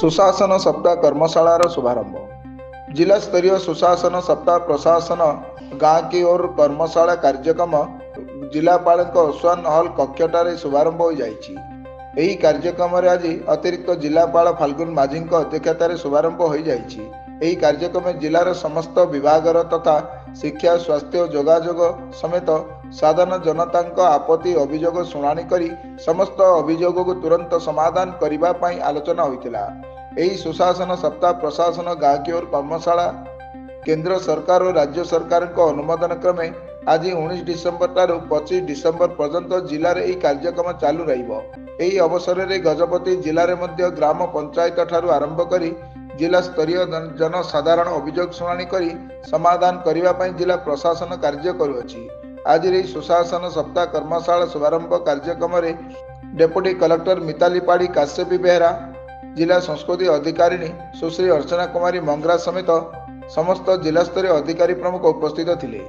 सुशासन सप्ताह कर्मशालार शुभारंभ। जिला स्तरीय सुशासन सप्ताह प्रशासन गाँ की ओर कर्मशाला कार्यक्रम जिलापाल ओसवान हॉल कक्षटारे शुभारंभ हो जाइछि। एही कार्यक्रम रे आज अतिरिक्त जिलापाल फाल्गुन माझी अध्यक्षतार शुभारंभ हो जाइछि। एही कार्यक्रम जिलार समस्त विभागर तथा शिक्षा स्वास्थ्य जोगाजोग समेत साधारण जनता आपत्ति अभियोग शुणाणी करी समस्त अभियोग को तुरंत समाधान करबा पई आलोचना होइतिला। एही सुशासन सप्ताह प्रशासन गाँ की ओर कर्मशाला केंद्र सरकार और राज्य सरकार अनुमोदन क्रमे आज 19 डिसेम्बर ठारू 25 डिसेम्बर पर्यंत जिले में कार्यक्रम चालू रहिबो। एही अवसर में गजपति जिले में ग्राम पंचायत ठारू आरंभ करी जिला स्तरीय जनसाधारण अभियोग शुणाणी करी समाधान करबा पई जिला प्रशासन कार्य करुअछि। आज रे सुशासन सप्ताह कर्मशाला शुभारंभ कार्यक्रम रे डेप्यूटी कलेक्टर मिताली पाड़ी काश्यपी बेहरा, जिला संस्कृति अधिकारिणी सुश्री अर्चना कुमारी मंगरा समेत समस्त जिला स्तरीय अधिकारी प्रमुख उपस्थित थिले।